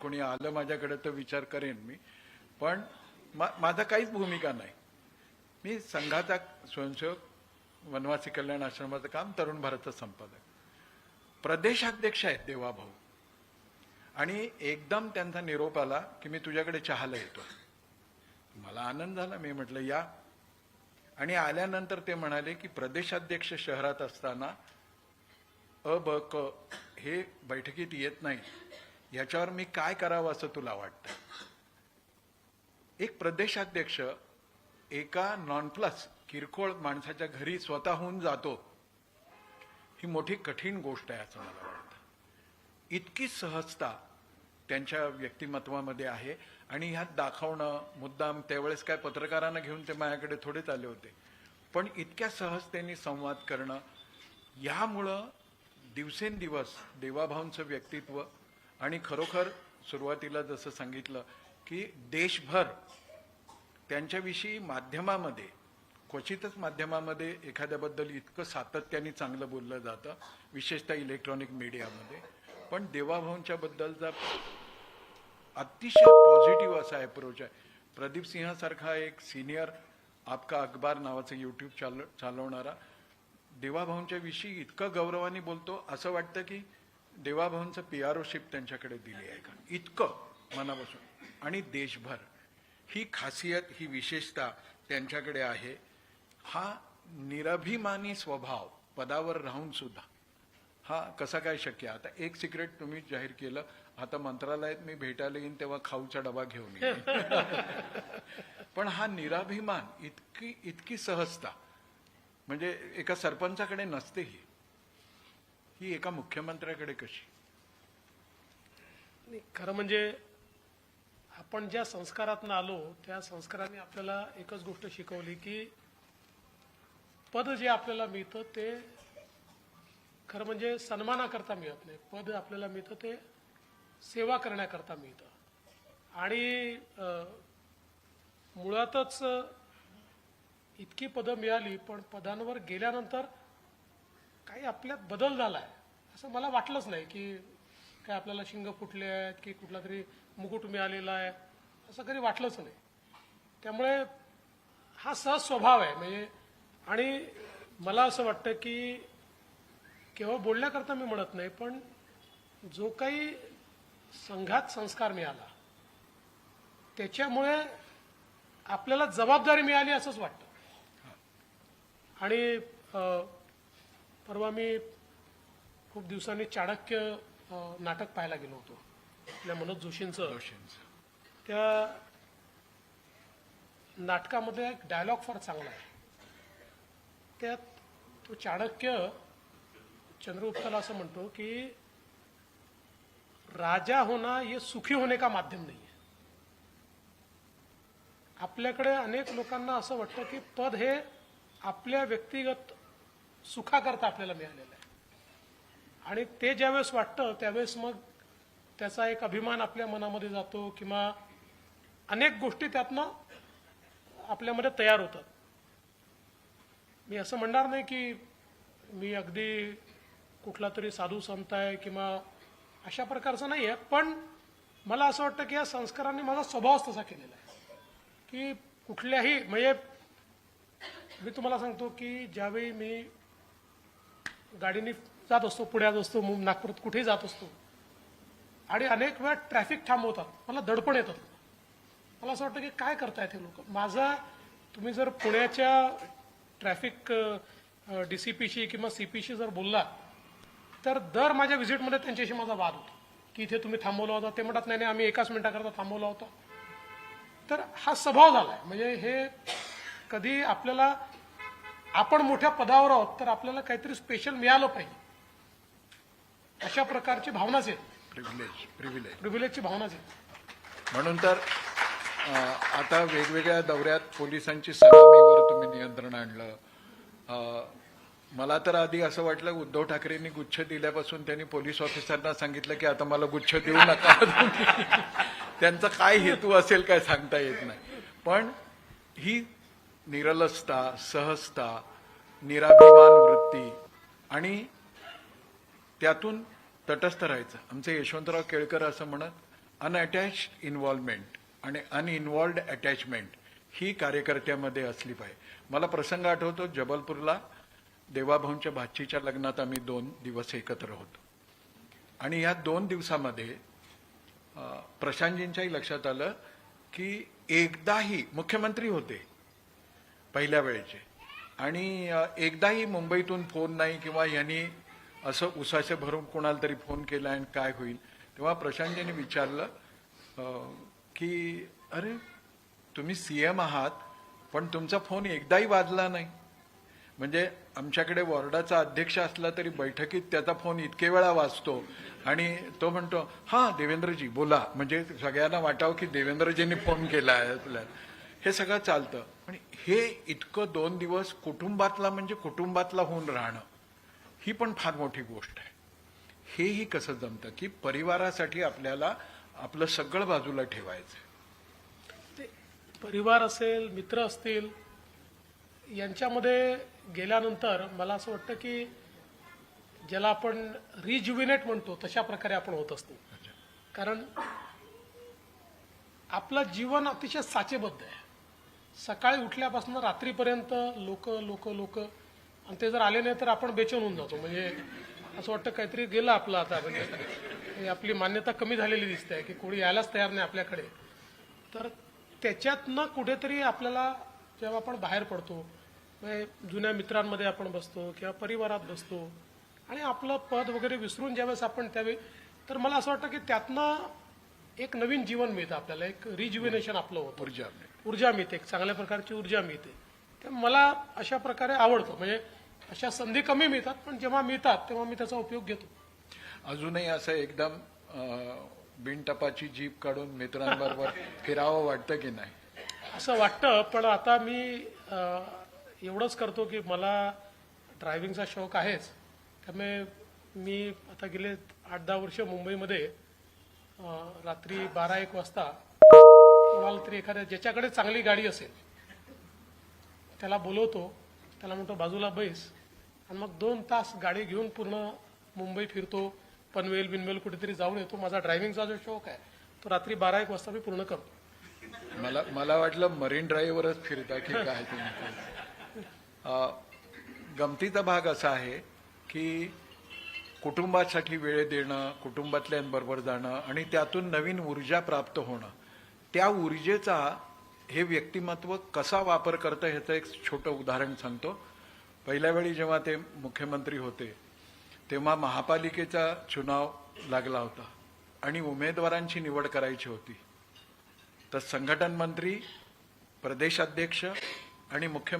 कोणी आलं माझ्याकडे तर विचार करेन मी, पण माझा काहीच भूमिका नाही. मी संघाचा स्वयंसेवक, वनवासी कल्याण आश्रमाचं काम, तरुण भारतचा संपादक, प्रदेशाध्यक्ष आहेत देवाभाऊ. आणि एकदम त्यांचा निरोप आला की मी तुझ्याकडे चहाला येतो. मला आनंद झाला. मी म्हटलं या. आणि आल्यानंतर ते म्हणाले की प्रदेशाध्यक्ष शहरात असताना अ ब क हे बैठकीत येत नाही, याच्यावर मी काय करावं असं तुला वाटतं? एक प्रदेशाध्यक्ष एका नॉन प्लस किरकोळ माणसाच्या घरी स्वतःहून जातो, ही मोठी कठीण गोष्ट आहे असं मला वाटतं. इतकी सहजता त्यांच्या व्यक्तिमत्वामध्ये आहे. आणि ह्यात दाखवणं मुद्दाम, त्यावेळेस काय पत्रकारांना घेऊन ते माझ्याकडे थोडेच आले होते, पण इतक्या सहजतेने संवाद करणं, ह्यामुळं दिवसेंदिवस देवाभाऊंचं व्यक्तित्व, आणि खरोखर सुरुवातीला जसं सांगितलं की देशभर त्यांच्याविषयी माध्यमामध्ये, क्वचितच माध्यमामध्ये एखाद्याबद्दल इतकं सातत्याने चांगलं बोललं जातं, विशेषतः इलेक्ट्रॉनिक मीडियामध्ये. पण देवाभाऊंच्या बद्दलचा अतिशय पॉझिटिव्ह असा अप्रोच आहे. प्रदीप सिंहासारखा एक सिनियर आपका अखबार नावाचं यूट्यूब चालवणारा देवाभाऊंच्या विषयी इतकं गौरवाने बोलतो, असं वाटतं की देवाभाऊंचं PROशिप त्यांच्याकडे दिली आहे का, इतकं मनापासून. आणि देशभर ही खासियत, ही विशेषता त्यांच्याकडे आहे. हा निरभिमानी स्वभाव पदावर राहून सुद्धा हा कसा काय शक्य? आता एक सिक्रेट तुम्ही जाहीर केलं, आता मंत्रालयात मी भेटायला येईन तेव्हा खाऊचा डबा घेऊन येईन. पण हा निराभिमान, इतकी सहजता म्हणजे एका सरपंचाकडे नसते, ही एका मुख्यमंत्र्याकडे कशी? खरं म्हणजे आपण ज्या संस्कारातून आलो त्या संस्काराने आपल्याला एकच गोष्ट शिकवली की पद जे आपल्याला मिळतं ते खरं म्हणजे सन्मानाकरता मिळत नाही. पद आपल्याला मिळतं ते सेवा करण्याकरता मिळतं. आणि मुळातच इतकी पदं मिळाली, पण पदांवर गेल्यानंतर काही आपल्यात बदल झाला आहे असं मला वाटलंच नाही. की काय आपल्याला शिंग फुटले आहेत की कुठला तरी मुकुट मिळालेला आहे असं कधी वाटलंच नाही. त्यामुळे हा सहज स्वभाव आहे म्हणजे. आणि मला असं वाटतं की केवळ बोलण्याकरता मी म्हणत नाही, पण जो काही संघात संस्कार मिळाला त्याच्यामुळे आपल्याला जबाबदारी मिळाली असंच वाटतं. आणि परवा मी खूप दिवसांनी चाणक्य नाटक पाहायला गेलो होतो, आपल्या मनोज जोशींचं. त्या नाटकामध्ये एक डायलॉग फार चांगला आहे. त्यात तो चाणक्य चंद्रगुप्ताला असं म्हणतो की राजा होना ये सुखी होने का माध्यम नहीं है. आपल्याकडे अनेक लोकांना असं वाटतं की पद हे आपल्या व्यक्तिगत सुखाकरता आपल्याला मिळालेलं आहे. आणि ते ज्यावेळेस वाटतं त्यावेळेस मग त्याचा एक अभिमान आपल्या मनामध्ये जातो किंवा अनेक गोष्टी त्यातनं आपल्यामध्ये तयार होतात. मी असं म्हणणार नाही की मी अगदी कुठला तरी साधू संत आहे किंवा अशा प्रकारचं नाही आहे, पण मला असं वाटतं की या संस्कारांनी माझा स्वभावच तसा केलेला आहे की कुठल्याही म्हणजे मी तुम्हाला सांगतो की ज्यावेळी मी गाडीने जात असतो, पुण्यात असतो, नागपुरात कुठेही जात असतो आणि अनेक वेळा ट्रॅफिक थांबवतात, मला दडपण येतात. मला असं वाटतं की काय करतायत हे लोक. माझा तुम्ही जर पुण्याच्या ट्रॅफिक DCPशी किंवा CPशी जर बोलला तर दर माझ्या व्हिजिटमध्ये त्यांच्याशी माझा वाद होतो की इथे तुम्ही थांबवला होता. ते म्हणतात नाही नाही आम्ही एकाच मिनिटाकरता थांबवला होता. तर हा स्वभाव झालाय. म्हणजे हे कधी आपल्याला आपण मोठ्या पदावर आहोत तर आपल्याला काहीतरी स्पेशल मिळालं पाहिजे अशा प्रकारची भावनाच येते. प्रिव्हिलेजची भावनाच येते. म्हणून तर आता वेगवेगळ्या दौऱ्यात पोलिसांची सलामीवर तुम्ही नियंत्रण आणलं. मला तर आधी असं वाटलं उद्धव ठाकरेंनी गुच्छ दिल्यापासून त्यांनी पोलीस ऑफिसरना सांगितलं की आता मला गुच्छ देऊ नका. त्यांचा काय हेतू असेल काय सांगता येत नाही. पण ही निरलसता, सहजता, निराभिमान वृत्ती आणि त्यातून तटस्थ राहायचं. आमचे यशवंतराव केळकर असं म्हणत, अनअटॅच्ड इन्व्हॉल्वमेंट आणि अनइन्व्हॉल्वड अटॅचमेंट ही कार्यकर्त्यामध्ये असली पाहिजे. मला प्रसंग आठवतो, जबलपूरला देवाभाऊंच्या भाचीच्या लग्नात आम्ही 2 दिवस एकत्र होतो आणि या 2 दिवसामध्ये प्रशांतजींच्याही लक्षात आलं की एकदाही मुख्यमंत्री होते पहिल्या वेळेचे आणि एकदाही मुंबईतून फोन नाही किंवा यांनी असं उसासे भरून कोणाला तरी फोन केला आणि काय होईल. तेव्हा प्रशांतजींनी विचारलं की अरे तुम्ही सीएम आहात पण तुमचा फोन एकदाही वाजला नाही. म्हणजे आमच्याकडे वॉर्डाचा अध्यक्ष असला तरी बैठकीत त्याचा फोन इतके वेळा वाजतो आणि तो म्हणतो हा देवेंद्रजी बोला, म्हणजे सगळ्यांना वाटावं की देवेंद्रजींनी फोन केला आहे आपल्याला. हे सगळं चालतं. पण हे इतकं 2 दिवस कुटुंबातला म्हणजे कुटुंबातला होऊन राहणं ही पण फार मोठी गोष्ट आहे. हेही कसं जमतं की परिवारासाठी आपल्याला आपलं सगळं बाजूला ठेवायचं. ते परिवार असेल, मित्र असतील, यांच्यामध्ये गेल्यानंतर मला असं वाटतं की ज्याला आपण रिज्युविनेट म्हणतो तशा प्रकारे आपण होत असतो. कारण आपलं जीवन अतिशय साचेबद्ध आहे. सकाळी उठल्यापासून रात्रीपर्यंत लोक लोक लोक, आणि ते जर आले नाही तर आपण बेचैन होऊन जातो. म्हणजे असं वाटतं काहीतरी गेलं आपलं आता, म्हणजे आपली मान्यता कमी झालेली दिसते की कोणी यायलाच तयार नाही आपल्याकडे. तर त्याच्यातनं कुठेतरी आपल्याला जेव्हा आपण बाहेर पडतो, म्हणजे जुन्या मित्रांमध्ये आपण बसतो किंवा परिवारात बसतो आणि आपलं पद वगैरे विसरून ज्यावेळेस आपण त्यावेळी, तर मला असं वाटतं की त्यातनं एक नवीन जीवन मिळतं आपल्याला, एक रिज्युविनेशन आपलं होतं, ऊर्जा मिळते, एक चांगल्या प्रकारची ऊर्जा मिळते. तर मला अशा प्रकारे आवडतं. म्हणजे अशा संधी कमी मिळतात पण जेव्हा मिळतात तेव्हा मी त्याचा उपयोग घेतो. अजूनही असं एकदम बिनटपाची जीप काढून मित्रांबरोबर फिरावं वाटतं की नाही? असं वाटतं, पण आता मी एवढंच करतो की मला ड्रायव्हिंगचा शौक आहेच. त्यामुळे मी आता गेले 8-10 वर्ष मुंबईमध्ये रात्री 12-1 वाजता कोणाला तरी एखाद्या ज्याच्याकडे चांगली गाडी असेल त्याला बोलवतो, त्याला म्हणतो बाजूला बैस, आणि मग 2 तास गाडी घेऊन पूर्ण मुंबई फिरतो, पनवेल बिनवेल कुठेतरी जाऊन येतो. माझा ड्रायव्हिंगचा जो शौक आहे तो रात्री 12-1 वाजता मी पूर्ण करतो. मला वाटलं मरीन ड्राईव्हवरच फिरता की काय तुम्ही. गमतीचा भाग असा आहे की कुटुंबासाठी वेळ देणं, कुटुंबातल्यांबरोबर जाणं आणि त्यातून नवीन ऊर्जा प्राप्त होणं, त्या ऊर्जेचा हे व्यक्तिमत्व कसा वापर करतं ह्याचं एक छोटं उदाहरण सांगतो. पहिल्या वेळी जेव्हा ते मुख्यमंत्री होते तेव्हा महापालिकेचा चुनाव लागला होता आणि उमेदवारांची निवड करायची होती. तर संघटन मंत्री, प्रदेशाध्यक्ष आणि मुख्यमंत्री